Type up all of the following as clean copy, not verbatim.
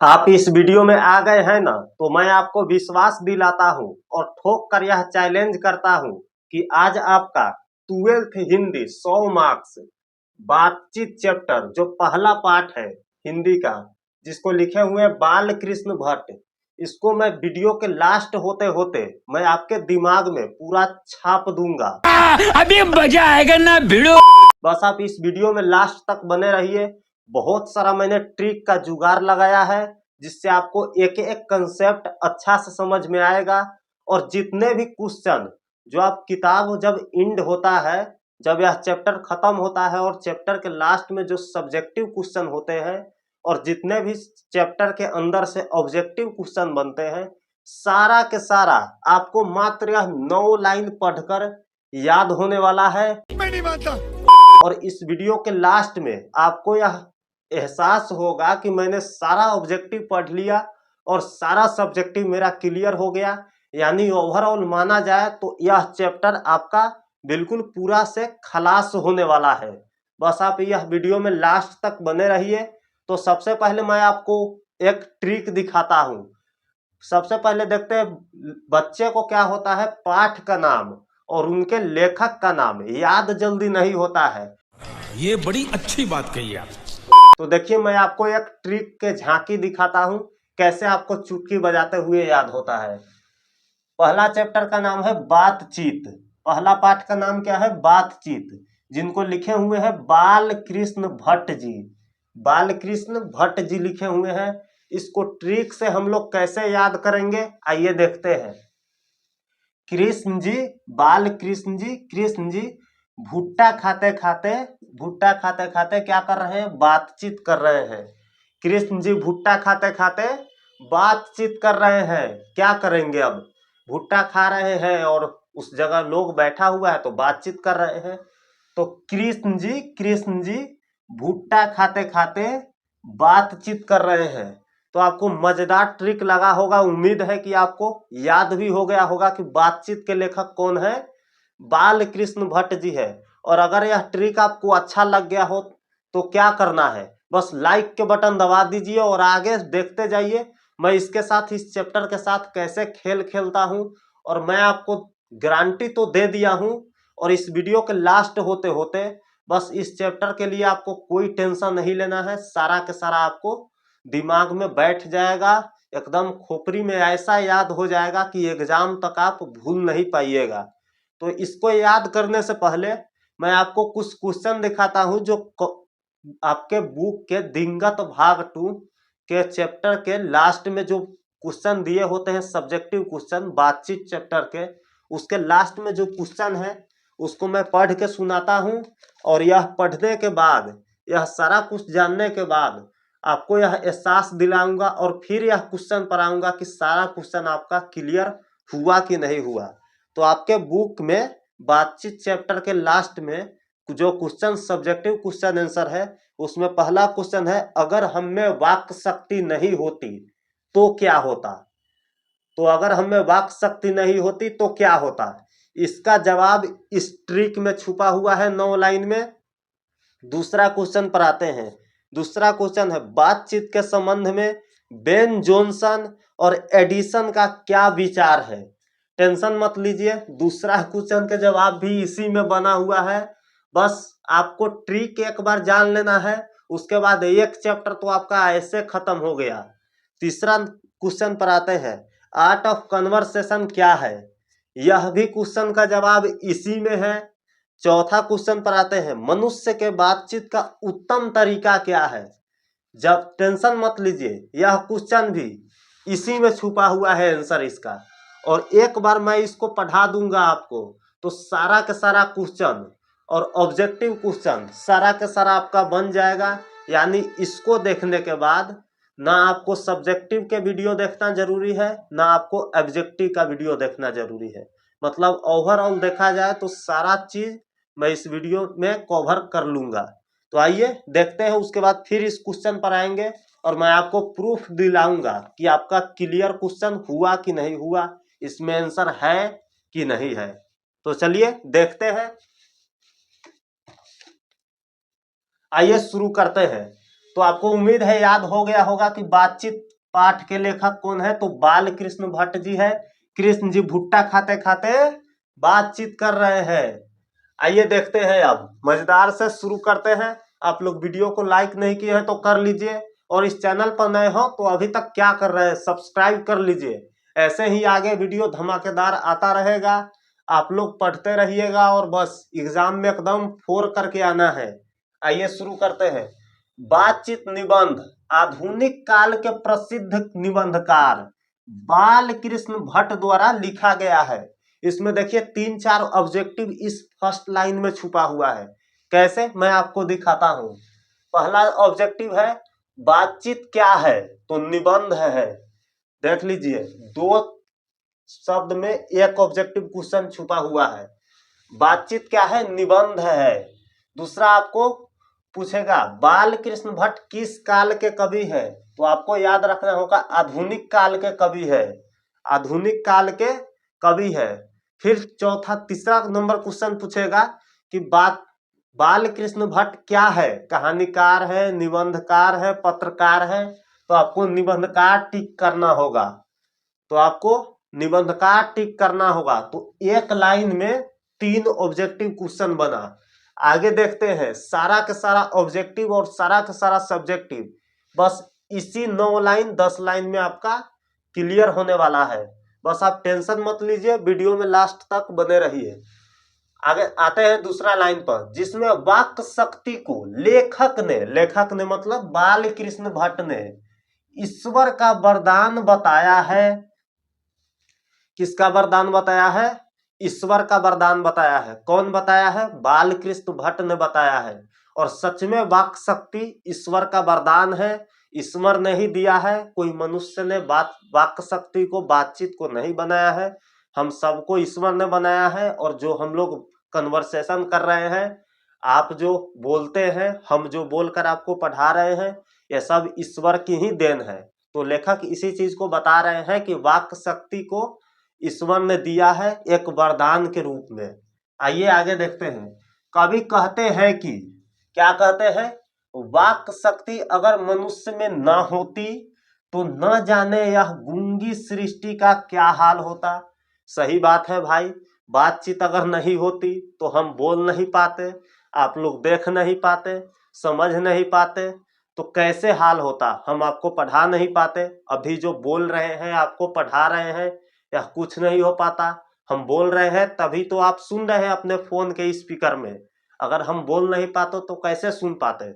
आप इस वीडियो में आ गए हैं ना, तो मैं आपको विश्वास दिलाता हूं और ठोक कर यह चैलेंज करता हूं कि आज आपका 12th हिंदी 100 मार्क्स बातचीत चैप्टर जो पहला पार्ट है हिंदी का, जिसको लिखे हुए हैं बाल कृष्ण भट्ट, इसको मैं वीडियो के लास्ट होते होते मैं आपके दिमाग में पूरा छाप दूंगा। अभी मजा आएगा ना भिड़ो। बस आप इस वीडियो में लास्ट तक बने रहिए। बहुत सारा मैंने ट्रिक का जुगाड़ लगाया है जिससे आपको एक एक कंसेप्ट अच्छा से समझ में आएगा। और जितने भी क्वेश्चन जो आप किताब जब एंड होता है, जब यह चैप्टर खत्म होता है और चैप्टर के लास्ट में जो सब्जेक्टिव क्वेश्चन होते हैं और जितने भी चैप्टर के अंदर से ऑब्जेक्टिव क्वेश्चन बनते हैं, सारा के सारा आपको मात्र यह 9 लाइन पढ़कर याद होने वाला है। मैं नहीं मानता। और इस वीडियो के लास्ट में आपको यह एहसास होगा कि मैंने सारा ऑब्जेक्टिव पढ़ लिया और सारा सब्जेक्टिव मेरा क्लियर हो गया। यानी ओवरऑल माना जाए तो यह चैप्टर आपका बिल्कुल पूरा से खलास होने वाला है। बस आप यह वीडियो में लास्ट तक बने रहिए। तो सबसे पहले मैं आपको एक ट्रिक दिखाता हूँ। सबसे पहले देखते हैं बच्चे को क्या होता है, पाठ का नाम और उनके लेखक का नाम याद जल्दी नहीं होता है। ये बड़ी अच्छी बात कही आप। तो देखिए मैं आपको एक ट्रिक के झांकी दिखाता हूं कैसे आपको चुटकी बजाते हुए याद होता है। पहला चैप्टर का नाम है बातचीत। पहला पाठ का नाम क्या है, बातचीत, जिनको लिखे हुए हैं बाल कृष्ण भट्ट जी। बाल कृष्ण भट्ट जी लिखे हुए हैं। इसको ट्रिक से हम लोग कैसे याद करेंगे, आइए देखते हैं। कृष्ण जी, बाल कृष्ण जी भुट्टा खाते खाते क्या कर रहे हैं, बातचीत कर रहे हैं। कृष्ण जी भुट्टा खाते खाते बातचीत कर रहे हैं। क्या करेंगे अब, भुट्टा खा रहे हैं और उस जगह लोग बैठा हुआ है तो बातचीत कर रहे हैं। तो कृष्ण जी भुट्टा खाते खाते बातचीत कर रहे हैं। तो आपको मजेदार ट्रिक लगा होगा, उम्मीद है कि आपको याद भी हो गया होगा कि बातचीत के लेखक कौन है, बाल कृष्ण भट्ट जी है। और अगर यह ट्रिक आपको अच्छा लग गया हो तो क्या करना है, बस लाइक के बटन दबा दीजिए और आगे देखते जाइए मैं इसके साथ, इस चैप्टर के साथ कैसे खेल खेलता हूं। और मैं आपको गारंटी तो दे दिया हूं। और इस वीडियो के लास्ट होते होते बस इस चैप्टर के लिए आपको कोई टेंशन नहीं लेना है, सारा के सारा आपको दिमाग में बैठ जाएगा, एकदम खोपड़ी में ऐसा याद हो जाएगा कि एग्जाम तक आप भूल नहीं पाइएगा। तो इसको याद करने से पहले मैं आपको कुछ क्वेश्चन दिखाता हूं जो आपके बुक के दिंगत भाग 2 के चैप्टर के लास्ट में जो क्वेश्चन दिए होते हैं, सब्जेक्टिव क्वेश्चन बातचीत चैप्टर के, उसके लास्ट में जो क्वेश्चन है उसको मैं पढ़ के सुनाता हूं। और यह पढ़ने के बाद, यह सारा कुछ जानने के बाद आपको यह एहसास दिलाऊंगा और फिर यह क्वेश्चन पर आऊंगा कि सारा क्वेश्चन आपका क्लियर हुआ कि नहीं हुआ। तो आपके बुक में बातचीत चैप्टर के लास्ट में जो क्वेश्चन सब्जेक्टिव क्वेश्चन आंसर है, उसमें पहला क्वेश्चन है, अगर हम में वाक शक्ति नहीं होती तो क्या होता। तो अगर हमें वाक शक्ति नहीं होती तो क्या होता, इसका जवाब इस ट्रिक में छुपा हुआ है 9 लाइन में। दूसरा क्वेश्चन पर आते हैं। दूसरा क्वेश्चन है, बातचीत के संबंध में बेन जॉनसन और एडिसन का क्या विचार है। टेंशन मत लीजिए, दूसरा क्वेश्चन के जवाब भी इसी में बना हुआ है। बस आपको ट्रिक एक बार जान लेना है, उसके बाद एक चैप्टर तो आपका ऐसे खत्म हो गया। तीसरा क्वेश्चन पर आते हैं, आर्ट ऑफ कन्वर्सेशन क्या है। यह भी क्वेश्चन का जवाब इसी में है। चौथा क्वेश्चन पर आते हैं, मनुष्य के बातचीत का उत्तम तरीका क्या है। जब टेंशन मत लीजिए, यह क्वेश्चन भी इसी में छुपा हुआ है आंसर इसका। और एक बार मैं इसको पढ़ा दूंगा आपको तो सारा का सारा क्वेश्चन और ऑब्जेक्टिव क्वेश्चन सारा का सारा आपका बन जाएगा। यानी इसको देखने के बाद ना आपको सब्जेक्टिव के वीडियो देखना जरूरी है, ना आपको ऑब्जेक्टिव का वीडियो देखना जरूरी है। मतलब ओवरऑल देखा जाए तो सारा चीज मैं इस वीडियो में कवर कर लूंगा। तो आइए देखते हैं, उसके बाद फिर इस क्वेश्चन पर आएंगे और मैं आपको प्रूफ दिलाऊंगा कि आपका क्लियर क्वेश्चन हुआ कि नहीं हुआ, इसमें आंसर है कि नहीं है। तो चलिए देखते हैं, आइए शुरू करते हैं। तो आपको उम्मीद है याद हो गया होगा कि बातचीत पाठ के लेखक कौन है? तो बाल कृष्ण भट्ट जी है। कृष्ण जी भुट्टा खाते खाते बातचीत कर रहे हैं। आइए देखते हैं, अब मजेदार से शुरू करते हैं। आप लोग वीडियो को लाइक नहीं किए हैं तो कर लीजिए, और इस चैनल पर नए हो तो अभी तक क्या कर रहे हैं, सब्सक्राइब कर लीजिए। ऐसे ही आगे वीडियो धमाकेदार आता रहेगा। आप लोग पढ़ते रहिएगा और बस एग्जाम में एकदम फोर करके आना है। आइए शुरू करते हैं। बातचीत निबंध आधुनिक काल के प्रसिद्ध निबंधकार बाल कृष्ण भट्ट द्वारा लिखा गया है। इसमें देखिए 3-4 ऑब्जेक्टिव इस फर्स्ट लाइन में छुपा हुआ है। कैसे, मैं आपको दिखाता हूं। पहला ऑब्जेक्टिव है बातचीत क्या है, तो निबंध है। देख लीजिए, 2 शब्द में एक ऑब्जेक्टिव क्वेश्चन छुपा हुआ है। बातचीत क्या है, निबंध है। दूसरा आपको पूछेगा बाल कृष्ण भट्ट किस काल के कवि है, तो आपको याद रखना होगा आधुनिक काल के कवि है। आधुनिक काल के कवि है। फिर तीसरा नंबर क्वेश्चन पूछेगा कि बाल कृष्ण भट्ट क्या है, कहानीकार है, निबंधकार है, पत्रकार है, तो आपको निबंधकार टिक करना होगा। तो आपको निबंधकार टिक करना होगा। तो एक लाइन में 3 ऑब्जेक्टिव क्वेश्चन बना। आगे देखते हैं, सारा का सारा ऑब्जेक्टिव और सारा का सारा सब्जेक्टिव बस इसी 9 लाइन 10 लाइन में आपका क्लियर होने वाला है। बस आप टेंशन मत लीजिए, वीडियो में लास्ट तक बने रहिए। आगे आते हैं दूसरा लाइन पर, जिसमें वाक शक्ति को लेखक ने मतलब बाल कृष्ण भट्ट ने ईश्वर का वरदान बताया है। किसका वरदान बताया है? ईश्वर का वरदान बताया है। कौन बताया है? बाल कृष्ण भट्ट ने बताया है। और सच में वाक शक्ति ईश्वर का वरदान है। ईश्वर ने ही दिया है, कोई मनुष्य ने वाक शक्ति को, बातचीत को नहीं बनाया है। हम सबको ईश्वर ने बनाया है। और जो हम लोग कन्वर्सेशन कर रहे हैं, आप जो बोलते हैं, हम जो बोलकर आपको पढ़ा रहे हैं, यह सब ईश्वर की ही देन है। तो लेखक इसी चीज को बता रहे हैं कि वाक शक्ति को ईश्वर ने दिया है एक वरदान के रूप में। आइए आगे देखते हैं। कवि कहते हैं कि, क्या कहते हैं? वाक शक्ति अगर मनुष्य में न होती तो न जाने यह गूंगी सृष्टि का क्या हाल होता। सही बात है भाई, बातचीत अगर नहीं होती तो हम बोल नहीं पाते, आप लोग देख नहीं पाते, समझ नहीं पाते, तो कैसे हाल होता। हम आपको पढ़ा नहीं पाते, अभी जो बोल रहे हैं आपको पढ़ा रहे हैं, यह कुछ नहीं हो पाता। हम बोल रहे हैं तभी तो आप सुन रहे हैं अपने फोन के स्पीकर में। अगर हम बोल नहीं पाते तो कैसे सुन पाते।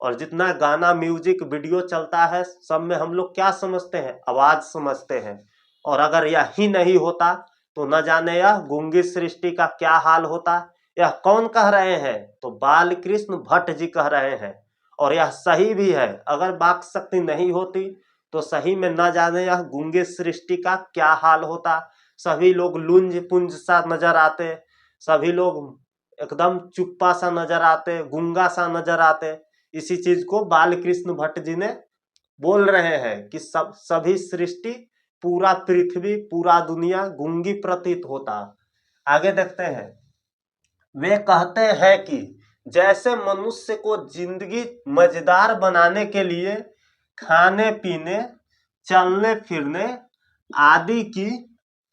और जितना गाना, म्यूजिक, वीडियो चलता है, सब में हम लोग क्या समझते हैं? आवाज समझते हैं। और अगर यह ही नहीं होता तो न जाने यह गूंगी सृष्टि का क्या हाल होता। यह कौन कह रहे हैं? तो बाल कृष्ण भट्ट जी कह रहे हैं। और यह सही भी है। अगर वाक शक्ति नहीं होती तो सही में न जाने यह गूंगे सृष्टि का क्या हाल होता। सभी लोग लुंज पुंज सा नजर आते, सभी लोग एकदम चुप्पा सा नजर आते, गूंगा सा नजर आते। इसी चीज को बाल कृष्ण भट्ट जी ने बोल रहे हैं कि सभी सृष्टि, पूरा पृथ्वी, पूरा दुनिया गूंगी प्रतीत होता। आगे देखते हैं। वे कहते हैं कि जैसे मनुष्य को जिंदगी मजेदार बनाने के लिए खाने पीने, चलने फिरने आदि की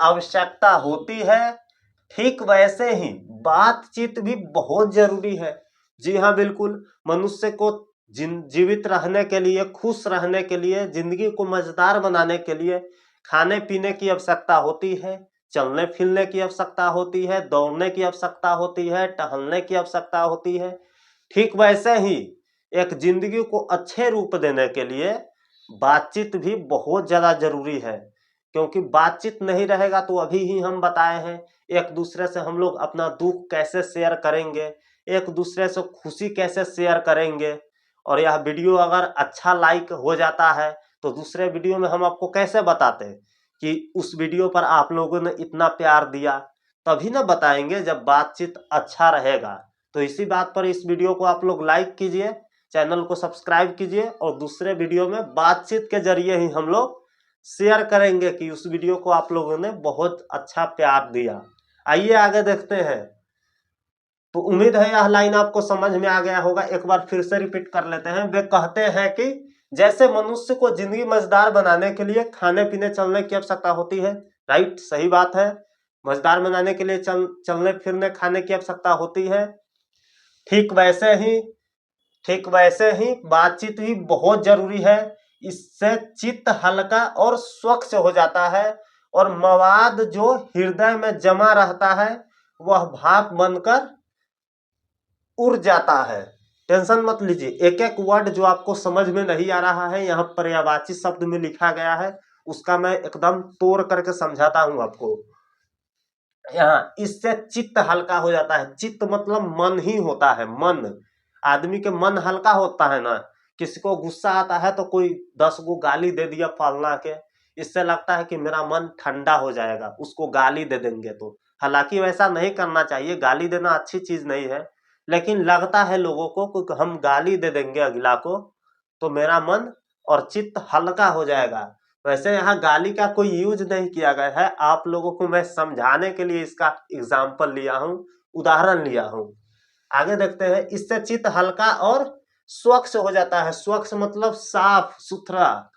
आवश्यकता होती है, ठीक वैसे ही बातचीत भी बहुत जरूरी है। जी हाँ, बिल्कुल। मनुष्य को जीवित रहने के लिए, खुश रहने के लिए, जिंदगी को मजेदार बनाने के लिए खाने पीने की आवश्यकता होती है, चलने फिरने की आवश्यकता होती है, दौड़ने की आवश्यकता होती है, टहलने की आवश्यकता होती है। ठीक वैसे ही एक जिंदगी को अच्छे रूप देने के लिए बातचीत भी बहुत ज्यादा जरूरी है। क्योंकि बातचीत नहीं रहेगा तो अभी ही हम बताए हैं, एक दूसरे से हम लोग अपना दुख कैसे शेयर करेंगे, एक दूसरे से खुशी कैसे शेयर करेंगे। और यह वीडियो अगर अच्छा लाइक हो जाता है तो दूसरे वीडियो में हम आपको कैसे बताते कि उस वीडियो पर आप लोगों ने इतना प्यार दिया। तभी ना बताएंगे जब बातचीत अच्छा रहेगा। तो इसी बात पर इस वीडियो को आप लोग लाइक कीजिए, चैनल को सब्सक्राइब कीजिए, और दूसरे वीडियो में बातचीत के जरिए ही हम लोग शेयर करेंगे कि उस वीडियो को आप लोगों ने बहुत अच्छा प्यार दिया। आइए आगे देखते हैं। तो उम्मीद है यह लाइन आपको समझ में आ गया होगा। एक बार फिर से रिपीट कर लेते हैं। वे कहते हैं कि जैसे मनुष्य को जिंदगी मजेदार बनाने के लिए खाने पीने चलने की आवश्यकता होती है, राइट, सही बात है। मजेदार बनाने के लिए चलने फिरने खाने की आवश्यकता होती है। ठीक वैसे ही बातचीत भी बहुत जरूरी है। इससे चित्त हल्का और स्वच्छ हो जाता है और मवाद जो हृदय में जमा रहता है वह भाप बनकर उड़ जाता है। टेंशन मत लीजिए, एक एक वर्ड जो आपको समझ में नहीं आ रहा है यहाँ पर्यायवाची शब्द में लिखा गया है उसका मैं एकदम तोड़ करके समझाता हूँ आपको। यहाँ इससे चित्त हल्का हो जाता है। चित्त मतलब मन ही होता है, मन। आदमी के मन हल्का होता है ना। किसी को गुस्सा आता है तो कोई 10 गो गाली दे दिया फालना के, इससे लगता है कि मेरा मन ठंडा हो जाएगा, उसको गाली दे देंगे तो। हालांकि वैसा नहीं करना चाहिए, गाली देना अच्छी चीज नहीं है, लेकिन लगता है लोगों को कि हम गाली दे देंगे अगला को तो मेरा मन और चित्त हल्का हो जाएगा। वैसे यहाँ गाली का कोई यूज नहीं किया गया है, आप लोगों को मैं समझाने के लिए इसका एग्जाम्पल लिया हूँ, उदाहरण लिया हूँ। आगे देखते हैं, इससे चित्त हल्का और स्वच्छ हो जाता है। स्वच्छ मतलब साफ सुथरा,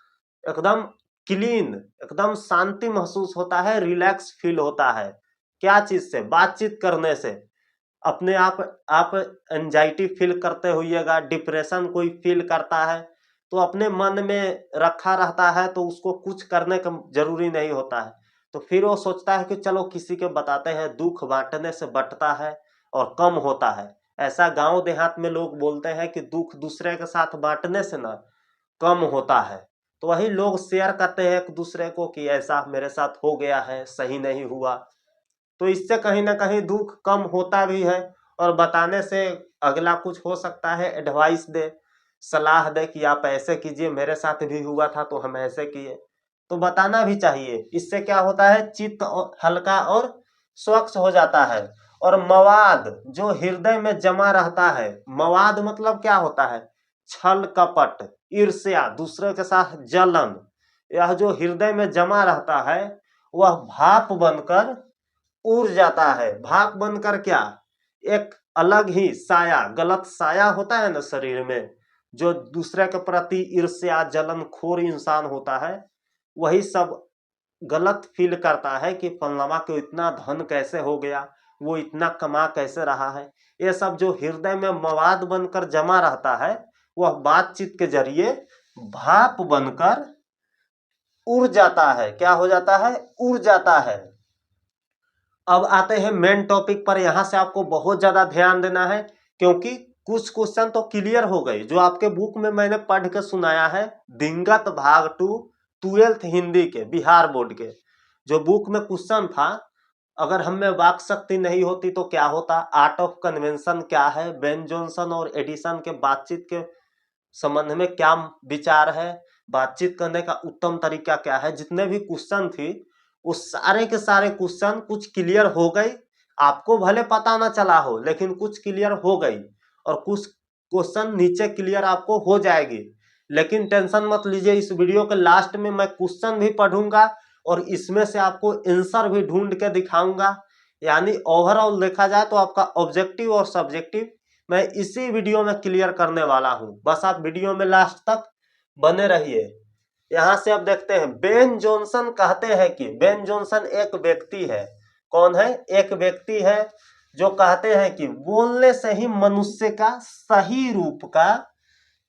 एकदम क्लीन, एकदम शांति महसूस होता है, रिलैक्स फील होता है। क्या चीज से? बातचीत करने से। अपने आप एंजाइटी फील करते होइएगा, डिप्रेशन कोई फील करता है तो अपने मन में रखा रहता है तो उसको कुछ करने का जरूरी नहीं होता है, तो फिर वो सोचता है कि चलो किसी के बताते हैं, दुख बांटने से बंटता है और कम होता है। ऐसा गांव देहात में लोग बोलते हैं कि दुख दूसरे के साथ बांटने से ना कम होता है। तो वही लोग शेयर करते हैं एक दूसरे को कि ऐसा मेरे साथ हो गया है, सही नहीं हुआ, तो इससे कहीं ना कहीं दुख कम होता भी है। और बताने से अगला कुछ हो सकता है एडवाइस दे, सलाह दे कि आप ऐसे कीजिए, मेरे साथ भी हुआ था तो हम ऐसे किए, तो बताना भी चाहिए। इससे क्या होता है, चित्त हल्का और स्वच्छ हो जाता है। और मवाद जो हृदय में जमा रहता है, मवाद मतलब क्या होता है, छल कपट, ईर्ष्या, दूसरे के साथ जलन, यह जो हृदय में जमा रहता है वह भाप बनकर उड़ जाता है। भाप बनकर क्या, एक अलग ही साया, गलत साया होता है ना शरीर में, जो दूसरे के प्रति ईर्ष्या जलन खोर इंसान होता है, वही सब गलत फील करता है कि फलनामा को इतना धन कैसे हो गया, वो इतना कमा कैसे रहा है। ये सब जो हृदय में मवाद बनकर जमा रहता है वह बातचीत के जरिए भाप बनकर उड़ जाता है। क्या हो जाता है, उड़ जाता है। अब आते हैं मेन टॉपिक पर। यहाँ से आपको बहुत ज्यादा ध्यान देना है क्योंकि कुछ क्वेश्चन तो क्लियर हो गए जो आपके बुक में मैंने पढ़ के सुनाया है। दिंगत भाग 2 12th हिंदी के, बिहार बोर्ड के जो बुक में क्वेश्चन था, अगर हम में वाक शक्ति नहीं होती तो क्या होता, आर्ट ऑफ कन्वेंशन क्या है, बेन जॉनसन और एडिसन के बातचीत के संबंध में क्या विचार है, बातचीत करने का उत्तम तरीका क्या है, जितने भी क्वेश्चन थी उस सारे के सारे क्वेश्चन कुछ क्लियर हो गई। आपको भले पता ना चला हो लेकिन कुछ क्लियर हो गई, और कुछ क्वेश्चन नीचे क्लियर आपको हो जाएगी। लेकिन टेंशन मत लीजिए, इस वीडियो के लास्ट में मैं क्वेश्चन भी पढ़ूंगा और इसमें से आपको आंसर भी ढूंढ के दिखाऊंगा। यानी ओवरऑल देखा जाए तो आपका ऑब्जेक्टिव और सब्जेक्टिव मैं इसी वीडियो में क्लियर करने वाला हूं। बस आप वीडियो में लास्ट तक बने रहिए। यहां से अब देखते हैं, बेन जॉनसन कहते हैं कि, बेन जॉनसन एक व्यक्ति है। कौन है, एक व्यक्ति है जो कहते हैं कि बोलने से ही मनुष्य का सही रूप का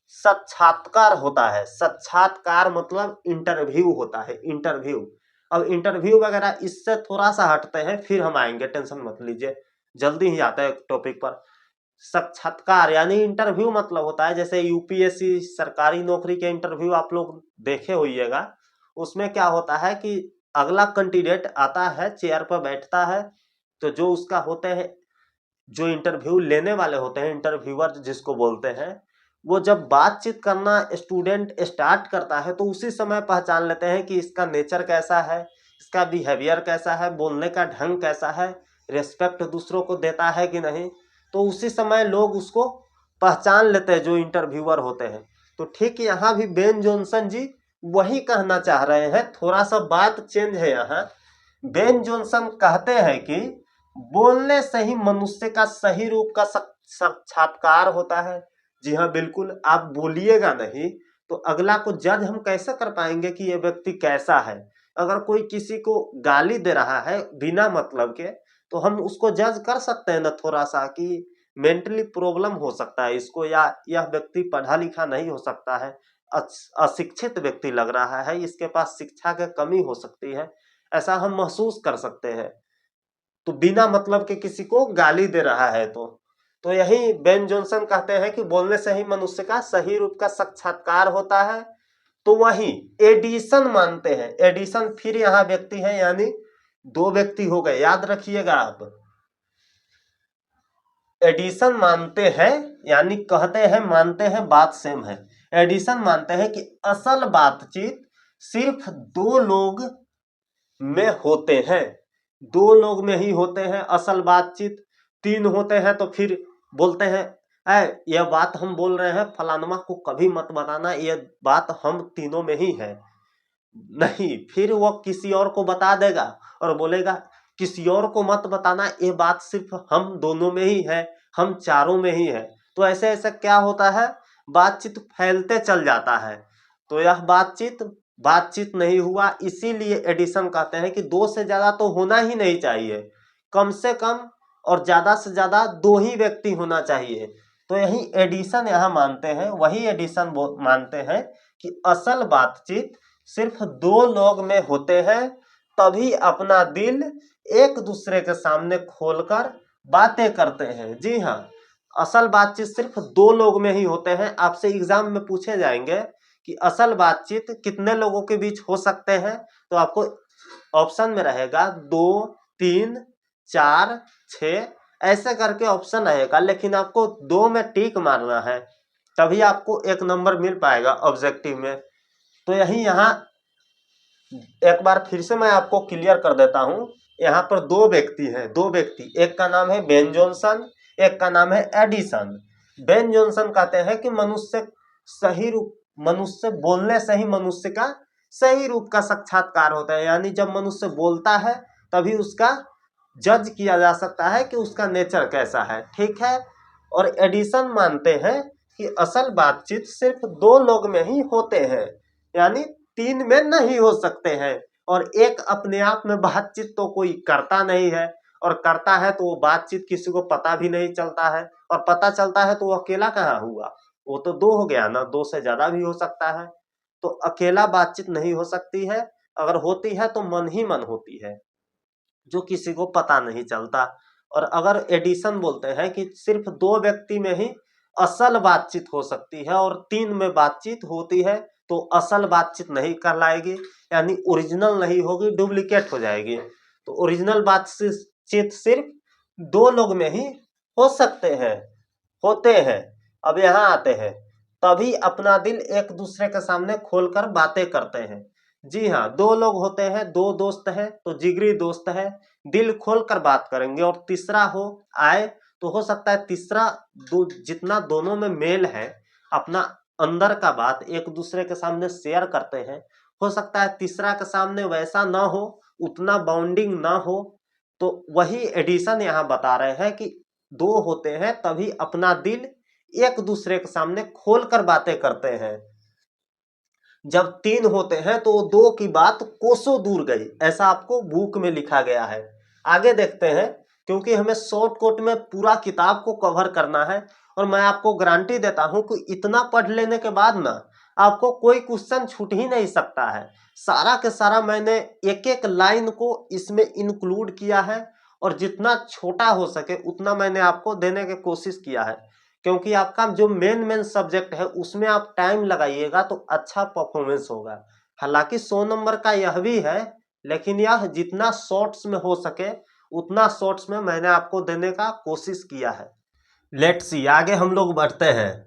साक्षात्कार होता है। साक्षात्कार मतलब इंटरव्यू होता है, इंटरव्यू। अब इंटरव्यू वगैरह इससे थोड़ा सा हटते हैं, फिर हम आएंगे, टेंशन मत लीजिए, जल्दी ही आता है टॉपिक पर। साक्षात्कार यानी इंटरव्यू मतलब होता है, जैसे यूपीएससी सरकारी नौकरी के इंटरव्यू आप लोग देखे होइएगा, उसमें क्या होता है कि अगला कैंडिडेट आता है, चेयर पर बैठता है, तो जो उसका होते हैं, जो इंटरव्यू लेने वाले होते हैं, इंटरव्यूअर जिसको बोलते हैं, वो जब बातचीत करना स्टूडेंट स्टार्ट करता है तो उसी समय पहचान लेते हैं कि इसका नेचर कैसा है, इसका बिहेवियर कैसा है, बोलने का ढंग कैसा है, रेस्पेक्ट दूसरों को देता है कि नहीं, तो उसी समय लोग उसको पहचान लेते हैं जो इंटरव्यूअर होते हैं। तो ठीक यहाँ भी बेन जॉनसन जी वही कहना चाह रहे हैं, थोड़ा सा बात चेंज है यहाँ। बेन जॉनसन कहते हैं कि बोलने से ही मनुष्य का सही रूप का साक्षात्कार होता है। जी हाँ, बिल्कुल, आप बोलिएगा नहीं तो अगला को जज हम कैसे कर पाएंगे कि ये व्यक्ति कैसा है। अगर कोई किसी को गाली दे रहा है बिना मतलब के, तो हम उसको जज कर सकते हैं ना थोड़ा सा कि मेंटली प्रॉब्लम हो सकता है इसको, या यह व्यक्ति पढ़ा लिखा नहीं हो सकता है, अशिक्षित व्यक्ति लग रहा है, इसके पास शिक्षा की कमी हो सकती है, ऐसा हम महसूस कर सकते हैं। तो बिना मतलब के किसी को गाली दे रहा है तो यही बेन जॉनसन कहते हैं कि बोलने से ही मनुष्य का सही रूप का साक्षात्कार होता है। तो वही एडिसन मानते हैं, एडिसन फिर यहाँ व्यक्ति है, यानी दो व्यक्ति हो गए, याद रखिएगा आप। एडिसन मानते हैं यानी कहते हैं, मानते हैं, बात सेम है। एडिसन मानते हैं कि असल बातचीत सिर्फ दो लोग में होते हैं, दो लोग में ही होते हैं असल बातचीत। तीन होते हैं तो फिर बोलते हैं यह बात हम बोल रहे हैं फलानमा को कभी मत बताना, यह बात हम तीनों में ही है। नहीं, फिर वो किसी और को बता देगा और बोलेगा किसी और को मत बताना, ये बात सिर्फ हम दोनों में ही है, हम चारों में ही है। तो ऐसे ऐसे क्या होता है, बातचीत फैलते चल जाता है। तो यह बातचीत नहीं हुआ। इसीलिए एडिसन कहते हैं कि दो से ज्यादा तो होना ही नहीं चाहिए, कम से कम और ज्यादा से ज्यादा दो ही व्यक्ति होना चाहिए। तो यही एडिसन यहाँ मानते हैं, वही एडिसन मानते हैं कि असल बातचीत सिर्फ दो लोग में होते हैं, तभी अपना दिल एक दूसरे के सामने खोलकर बातें करते हैं। जी हाँ, असल बातचीत सिर्फ दो लोग में ही होते हैं। आपसे एग्जाम में पूछे जाएंगे कि असल बातचीत कितने लोगों के बीच हो सकते हैं, तो आपको ऑप्शन में रहेगा 2, 3, 4, 6 ऐसे करके ऑप्शन रहेगा, लेकिन आपको 2 में टिक मारना है, तभी आपको 1 नंबर मिल पाएगा ऑब्जेक्टिव में। तो यही यहाँ एक बार फिर से मैं आपको क्लियर कर देता हूँ। यहाँ पर दो व्यक्ति हैं, दो व्यक्ति, एक का नाम है बेन जॉनसन, एक का नाम है एडिसन। बेन जॉनसन कहते हैं कि मनुष्य बोलने से ही मनुष्य का सही रूप का साक्षात्कार होता है, यानी जब मनुष्य बोलता है तभी उसका जज किया जा सकता है कि उसका नेचर कैसा है, ठीक है। और एडिसन मानते हैं कि असल बातचीत सिर्फ दो लोग में ही होते हैं, यानी 3 में नहीं हो सकते हैं। और एक अपने आप में बातचीत तो कोई करता नहीं है, और करता है तो वो बातचीत किसी को पता भी नहीं चलता है, और पता चलता है तो वो अकेला कहाँ हुआ, वो तो 2 हो गया ना, 2 से ज्यादा भी हो सकता है। तो अकेला बातचीत नहीं हो सकती है, अगर होती है तो मन ही मन होती है, जो किसी को पता नहीं चलता। और अगर एडिसन बोलते हैं कि सिर्फ 2 व्यक्ति में ही असल बातचीत हो सकती है और 3 में बातचीत होती है, तो असल बातचीत नहीं कहलाएगी, यानी ओरिजिनल नहीं होगी, डुप्लीकेट हो जाएगी। तो ओरिजिनल बातचीत सिर्फ 2 लोग में ही हो सकते हैं, होते हैं। अब यहाँ आते हैं, तभी अपना दिल एक दूसरे के सामने खोलकर बातें करते हैं। जी हाँ, 2 लोग होते हैं, 2 दोस्त हैं तो जिगरी दोस्त है, दिल खोलकर बात करेंगे। और तीसरा आए तो हो सकता है तीसरा जितना दोनों में मेल है, अपना अंदर का बात एक दूसरे के सामने शेयर करते हैं, हो सकता है तीसरा के सामने वैसा ना हो, उतना बॉन्डिंग ना हो। तो वही एडिशन यहाँ बता रहे हैं कि 2 होते हैं तभी अपना दिल एक दूसरे के सामने खोलकर बातें करते हैं। जब 3 होते हैं तो 2 की बात कोसों दूर गई, ऐसा आपको बुक में लिखा गया है। आगे देखते हैं, क्योंकि हमें शॉर्टकट में पूरा किताब को कवर करना है, और मैं आपको गारंटी देता हूं कि इतना पढ़ लेने के बाद ना आपको कोई क्वेश्चन छूट ही नहीं सकता है। सारा के सारा मैंने एक एक लाइन को इसमें इंक्लूड किया है, और जितना छोटा हो सके उतना मैंने आपको देने की कोशिश किया है, क्योंकि आपका जो मेन सब्जेक्ट है उसमें आप टाइम लगाइएगा तो अच्छा परफॉर्मेंस होगा। हालांकि 100 नंबर का यह भी है, लेकिन यह जितना शॉर्ट्स में हो सके उतना शॉर्ट्स में मैंने आपको देने का कोशिश किया है। लेट्स सी, आगे हम लोग बढ़ते हैं।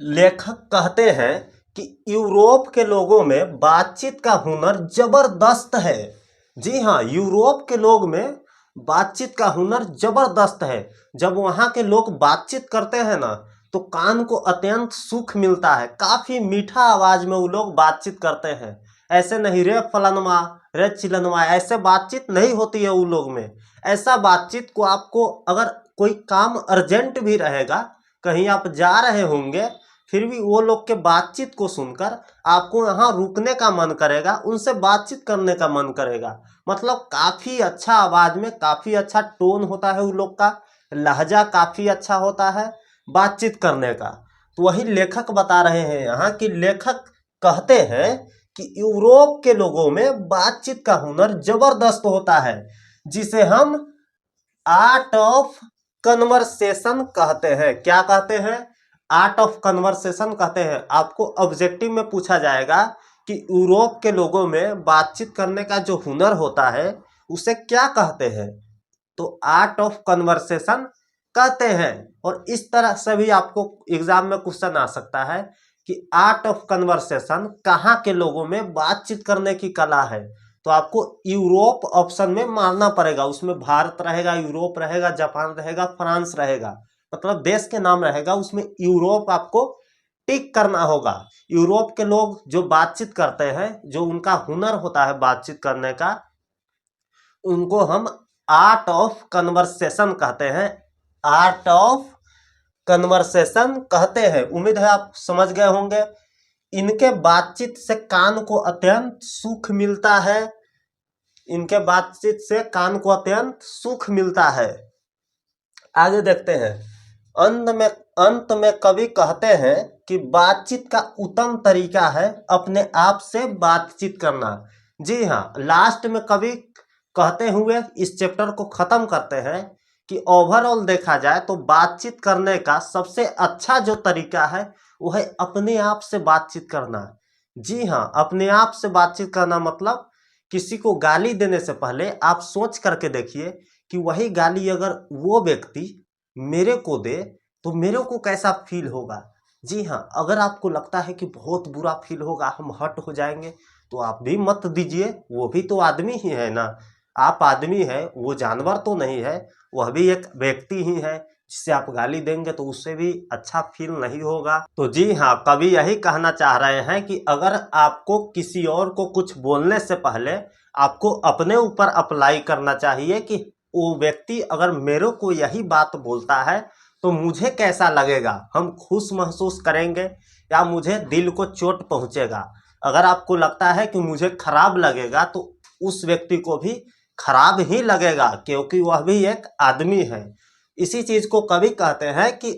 लेखक कहते हैं कि यूरोप के लोगों में बातचीत का हुनर जबरदस्त है। जी हाँ, यूरोप के लोग में बातचीत का हुनर जबरदस्त है। जब वहाँ के लोग बातचीत करते हैं ना, तो कान को अत्यंत सुख मिलता है, काफी मीठा आवाज में वो लोग बातचीत करते हैं। ऐसे नहीं रे फलानमा रे चिलनमा, ऐसे बातचीत नहीं होती है उन लोग में। ऐसा बातचीत को आपको, अगर कोई काम अर्जेंट भी रहेगा, कहीं आप जा रहे होंगे, फिर भी वो लोग के बातचीत को सुनकर आपको यहाँ रुकने का मन करेगा, उनसे बातचीत करने का मन करेगा। मतलब काफ़ी अच्छा आवाज़ में काफ़ी अच्छा टोन होता है उन लोग का, लहजा काफ़ी अच्छा होता है बातचीत करने का। तो वही लेखक बता रहे हैं यहाँ कि लेखक कहते हैं कि यूरोप के लोगों में बातचीत का हुनर जबरदस्त होता है, जिसे हम आर्ट ऑफ कन्वर्सेशन कहते हैं। क्या कहते हैं? आर्ट ऑफ कन्वर्सेशन कहते हैं। आपको ऑब्जेक्टिव में पूछा जाएगा कि यूरोप के लोगों में बातचीत करने का जो हुनर होता है उसे क्या कहते हैं, तो आर्ट ऑफ कन्वर्सेशन कहते हैं। और इस तरह से भी आपको एग्जाम में क्वेश्चन आ सकता है कि आर्ट ऑफ कन्वर्सेशन कहाँ के लोगों में बातचीत करने की कला है, तो आपको यूरोप ऑप्शन में मारना पड़ेगा। उसमें भारत रहेगा, यूरोप रहेगा, जापान रहेगा, फ्रांस रहेगा, मतलब देश के नाम रहेगा, उसमें यूरोप आपको टिक करना होगा। यूरोप के लोग जो बातचीत करते हैं, जो उनका हुनर होता है बातचीत करने का, उनको हम आर्ट ऑफ कन्वर्सेशन कहते हैं। आर्ट ऑफ कन्वर्सेशन कहते हैं। उम्मीद है आप समझ गए होंगे। इनके बातचीत से कान को अत्यंत सुख मिलता है। इनके बातचीत से कान को अत्यंत सुख मिलता है। आगे देखते हैं। अंत में कवि कहते हैं कि बातचीत का उत्तम तरीका है अपने आप से बातचीत करना। जी हाँ, लास्ट में कवि कहते हुए इस चैप्टर को खत्म करते हैं कि ओवरऑल देखा जाए तो बातचीत करने का सबसे अच्छा जो तरीका है वो है अपने आप से बातचीत करना। जी हाँ, अपने आप से बातचीत करना मतलब किसी को गाली देने से पहले आप सोच करके देखिए कि वही गाली अगर वो व्यक्ति मेरे को दे तो मेरे को कैसा फील होगा। जी हाँ, अगर आपको लगता है कि बहुत बुरा फील होगा, हम हर्ट हो जाएंगे, तो आप भी मत दीजिए। वो भी तो आदमी ही है ना, आप आदमी है, वो जानवर तो नहीं है, वह भी एक व्यक्ति ही है। जिससे आप गाली देंगे तो उससे भी अच्छा फील नहीं होगा। तो जी हाँ, कवि यही कहना चाह रहे हैं कि अगर आपको किसी और को कुछ बोलने से पहले आपको अपने ऊपर अप्लाई करना चाहिए कि वो व्यक्ति अगर मेरे को यही बात बोलता है तो मुझे कैसा लगेगा, हम खुश महसूस करेंगे या मुझे दिल को चोट पहुंचेगा। अगर आपको लगता है कि मुझे खराब लगेगा तो उस व्यक्ति को भी खराब ही लगेगा, क्योंकि वह भी एक आदमी है। इसी चीज को कवि कहते हैं कि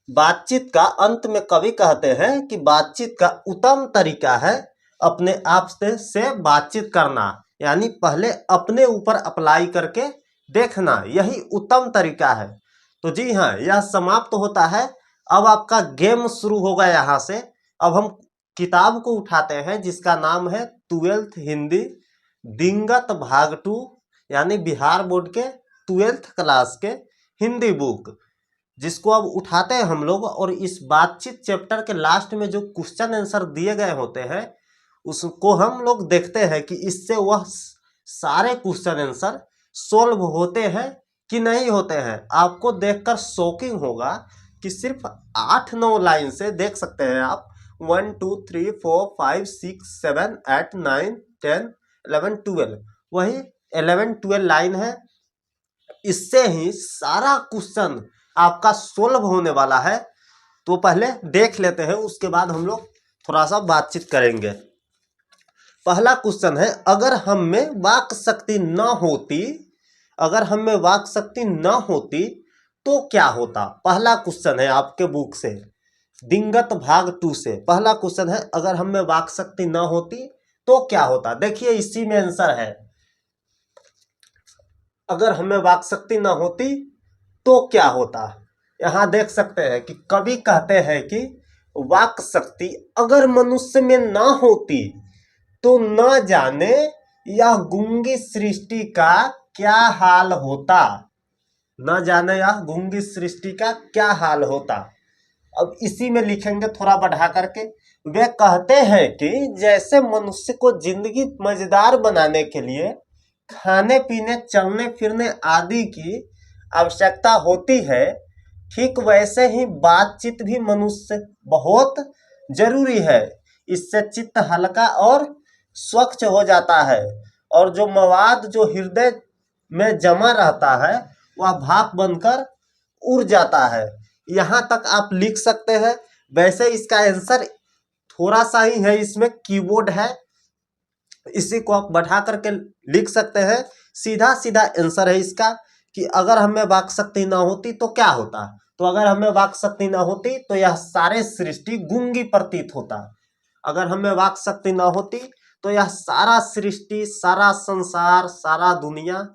बातचीत का अंत में कवि कहते हैं कि बातचीत का उत्तम तरीका है अपने आप से बातचीत करना, यानी पहले अपने ऊपर अप्लाई करके देखना, यही उत्तम तरीका है। तो जी हाँ, यह समाप्त होता है। अब आपका गेम शुरू होगा यहाँ से। अब हम किताब को उठाते हैं जिसका नाम है 12th हिंदी दिंगत भाग 2, यानी बिहार बोर्ड के 12th क्लास के हिंदी बुक, जिसको अब उठाते हैं हम लोग। और इस बातचीत चैप्टर के लास्ट में जो क्वेश्चन आंसर दिए गए होते हैं उसको हम लोग देखते हैं कि इससे वह सारे क्वेश्चन आंसर सोल्व होते हैं कि नहीं होते हैं। आपको देखकर शॉकिंग होगा कि सिर्फ 8-9 लाइन से देख सकते हैं आप 1 2 3 4 5 6 7 8 9 10 11 12, वही 11-12 लाइन है। इससे ही सारा क्वेश्चन आपका सोल्व होने वाला है। तो पहले देख लेते हैं, उसके बाद हम लोग थोड़ा सा बातचीत करेंगे। पहला क्वेश्चन है, अगर हम में वाक शक्ति न होती, अगर हम में वाक शक्ति न होती तो क्या होता। पहला क्वेश्चन है आपके बुक से, दिंगत भाग 2 से पहला क्वेश्चन है, अगर हम में वाक शक्ति न होती तो क्या होता। देखिए इसी में आंसर है, अगर हमें वाक शक्ति न होती तो क्या होता। यहाँ देख सकते हैं कि कवि कहते हैं कि वाक शक्ति अगर मनुष्य में ना होती तो न जाने यह गूंगी सृष्टि का क्या हाल होता। न जाने यह गूंगी सृष्टि का क्या हाल होता। अब इसी में लिखेंगे थोड़ा बढ़ा करके। वे कहते हैं कि जैसे मनुष्य को जिंदगी मजेदार बनाने के लिए खाने पीने चलने फिरने आदि की आवश्यकता होती है, ठीक वैसे ही बातचीत भी मनुष्य बहुत जरूरी है। इससे चित्त हल्का और स्वच्छ हो जाता है और जो मवाद जो हृदय में जमा रहता है वह भाप बनकर उड़ जाता है। यहाँ तक आप लिख सकते हैं। वैसे इसका आंसर थोड़ा सा ही है, इसमें कीबोर्ड है, इसी को आप बढ़ा करके लिख सकते हैं। सीधा सीधा आंसर है इसका कि अगर हमें वाक शक्ति ना होती तो क्या होता। तो अगर हमें वाक शक्ति ना होती तो यह सारे सृष्टि गूंगी प्रतीत होता। अगर हमें वाक शक्ति ना होती तो यह सारा सृष्टि, सारा संसार, सारा दुनिया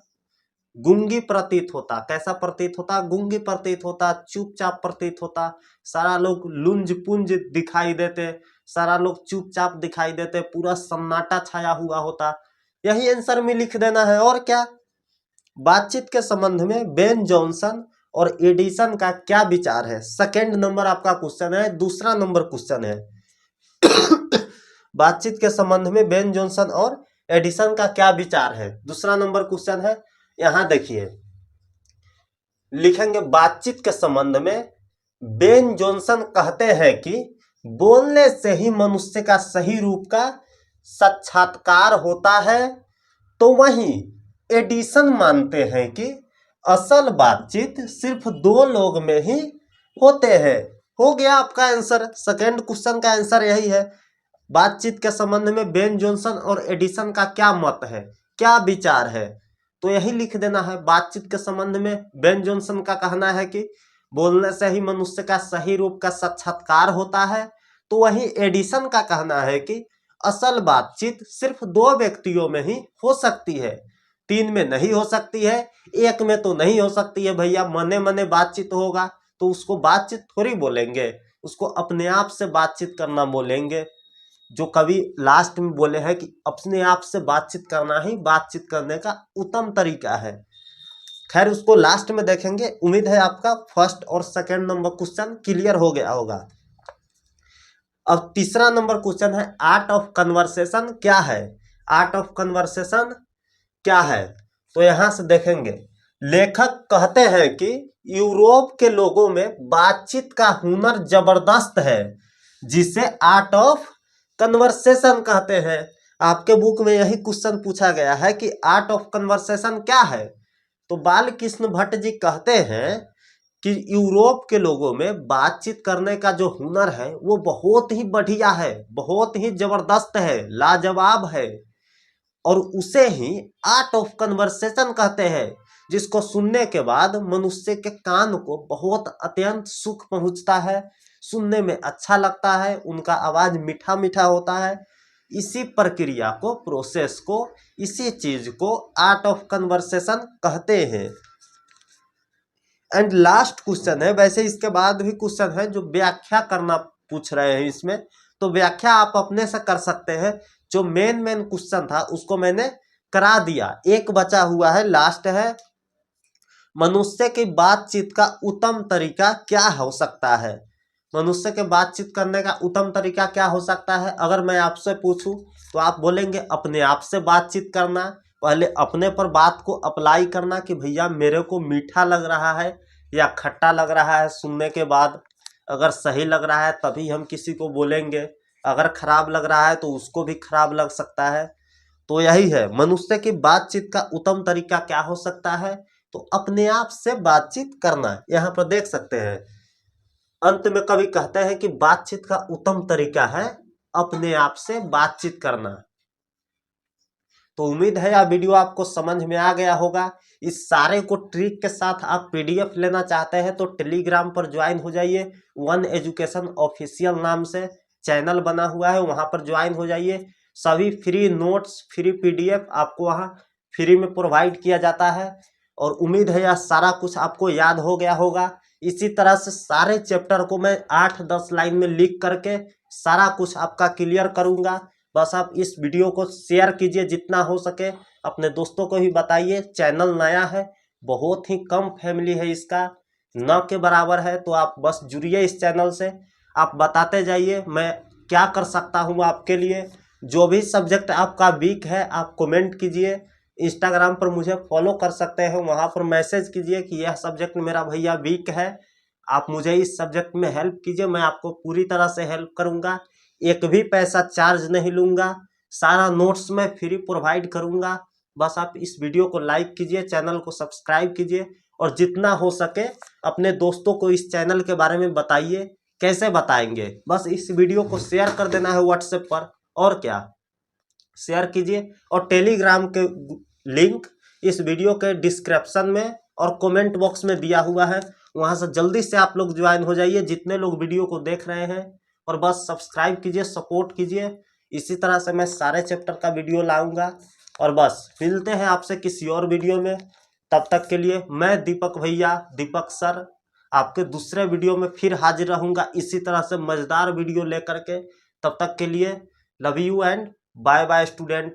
गूंगी प्रतीत होता। कैसा प्रतीत होता? गूंगी प्रतीत होता, चुपचाप प्रतीत होता। सारा लोग लुंज पुंज दिखाई देते, सारा लोग चुपचाप दिखाई देते, पूरा सन्नाटा छाया हुआ होता। यही आंसर में लिख देना है, और क्या। बातचीत के संबंध में बेन जॉनसन और एडिसन का क्या विचार है? सेकंड नंबर आपका क्वेश्चन है। दूसरा नंबर क्वेश्चन है बातचीत के संबंध में बेन जॉनसन और एडिसन का क्या विचार है? दूसरा नंबर क्वेश्चन है। यहां देखिए, लिखेंगे बातचीत के संबंध में बेन जॉनसन कहते हैं कि बोलने से ही मनुष्य का सही रूप का साक्षात्कार होता है, तो वहीं एडिसन मानते हैं कि असल बातचीत सिर्फ दो लोग में ही होते हैं। हो गया आपका आंसर, सेकंड क्वेश्चन का आंसर यही है। बातचीत के संबंध में बेन जॉनसन और एडिसन का क्या मत है, क्या विचार है, तो यही लिख देना है। बातचीत के संबंध में बेन जॉनसन का कहना है कि बोलने से ही मनुष्य का सही रूप का साक्षात्कार होता है, तो वहीं एडिसन का कहना है कि असल बातचीत सिर्फ दो व्यक्तियों में ही हो सकती है, तीन में नहीं हो सकती है, एक में तो नहीं हो सकती है भैया। मने मने बातचीत होगा तो उसको बातचीत थोड़ी बोलेंगे, उसको अपने आप से बातचीत करना बोलेंगे। जो कवि लास्ट में बोले हैं कि अपने आप से बातचीत करना ही बातचीत करने का उत्तम तरीका है। खैर उसको लास्ट में देखेंगे। उम्मीद है आपका फर्स्ट और सेकंड नंबर क्वेश्चन क्लियर हो गया होगा। अब तीसरा नंबर क्वेश्चन है, आर्ट ऑफ कन्वर्सेशन क्या है? आर्ट ऑफ कन्वर्सेशन क्या है? तो यहां से देखेंगे, लेखक कहते हैं कि यूरोप के लोगों में बातचीत का हुनर जबरदस्त है, जिसे आर्ट ऑफ कन्वर्सेशन कहते हैं। आपके बुक में यही क्वेश्चन पूछा गया है कि आर्ट ऑफ कन्वर्सेशन क्या है। तो बालकृष्ण भट्ट जी कहते हैं कि यूरोप के लोगों में बातचीत करने का जो हुनर है वो बहुत ही बढ़िया है, बहुत ही जबरदस्त है, लाजवाब है, और उसे ही आर्ट ऑफ कन्वर्सेशन कहते हैं, जिसको सुनने के बाद मनुष्य के कान को बहुत अत्यंत सुख पहुंचता है, सुनने में अच्छा लगता है, उनका आवाज मीठा मीठा होता है। इसी प्रक्रिया को, प्रोसेस को, इसी चीज को आर्ट ऑफ कन्वर्सेशन कहते हैं। एंड लास्ट क्वेश्चन है, वैसे इसके बाद भी क्वेश्चन है जो व्याख्या करना पूछ रहे हैं इसमें, तो व्याख्या आप अपने से कर सकते हैं। जो मेन क्वेश्चन था उसको मैंने करा दिया, एक बचा हुआ है, लास्ट है। मनुष्य की बातचीत का उत्तम तरीका क्या हो सकता है? मनुष्य के बातचीत करने का उत्तम तरीका क्या हो सकता है? अगर मैं आपसे पूछूं तो आप बोलेंगे अपने आप से बातचीत करना। पहले अपने पर बात को अप्लाई करना कि भैया मेरे को मीठा लग रहा है या खट्टा लग रहा है सुनने के बाद। अगर सही लग रहा है तभी हम किसी को बोलेंगे, अगर खराब लग रहा है तो उसको भी खराब लग सकता है। तो यही है, मनुष्य की बातचीत का उत्तम तरीका क्या हो सकता है? तो अपने आप से बातचीत करना। यहाँ पर देख सकते हैं अंत में कवि कहते हैं कि बातचीत का उत्तम तरीका है अपने आप से बातचीत करना। तो उम्मीद है यह वीडियो आपको समझ में आ गया होगा। इस सारे को ट्रिक के साथ आप पीडीएफ लेना चाहते हैं तो टेलीग्राम पर ज्वाइन हो जाइए। वन एजुकेशन ऑफिशियल नाम से चैनल बना हुआ है, वहां पर ज्वाइन हो जाइए। सभी फ्री नोट्स, फ्री पीडीएफ आपको वहां फ्री में प्रोवाइड किया जाता है, और उम्मीद है यह सारा कुछ आपको याद हो गया होगा। इसी तरह से सारे चैप्टर को मैं 8-10 लाइन में लिख करके सारा कुछ आपका क्लियर करूंगा। बस आप इस वीडियो को शेयर कीजिए जितना हो सके, अपने दोस्तों को भी बताइए। चैनल नया है, बहुत ही कम फैमिली है इसका, न के बराबर है, तो आप बस जुड़िए इस चैनल से। आप बताते जाइए मैं क्या कर सकता हूँ आपके लिए। जो भी सब्जेक्ट आपका वीक है आप कमेंट कीजिए। इंस्टाग्राम पर मुझे फॉलो कर सकते हैं, वहाँ पर मैसेज कीजिए कि यह सब्जेक्ट मेरा भैया वीक है, आप मुझे इस सब्जेक्ट में हेल्प कीजिए। मैं आपको पूरी तरह से हेल्प करूँगा, एक भी पैसा चार्ज नहीं लूँगा, सारा नोट्स मैं फ्री प्रोवाइड करूँगा। बस आप इस वीडियो को लाइक कीजिए, चैनल को सब्सक्राइब कीजिए, और जितना हो सके अपने दोस्तों को इस चैनल के बारे में बताइए कैसे बताएंगे? बस इस वीडियो को शेयर कर देना है व्हाट्सएप पर, और क्या, शेयर कीजिए। और टेलीग्राम के लिंक इस वीडियो के डिस्क्रिप्शन में और कमेंट बॉक्स में दिया हुआ है, वहां से जल्दी से आप लोग ज्वाइन हो जाइए जितने लोग वीडियो को देख रहे हैं। और बस सब्सक्राइब कीजिए, सपोर्ट कीजिए। इसी तरह से मैं सारे चैप्टर का वीडियो लाऊंगा। और बस मिलते हैं आपसे किसी और वीडियो में। तब तक के लिए मैं दीपक भैया, दीपक सर, आपके दूसरे वीडियो में फिर हाजिर रहूंगा इसी तरह से मजेदार वीडियो लेकर के। तब तक के लिए love you and bye bye student.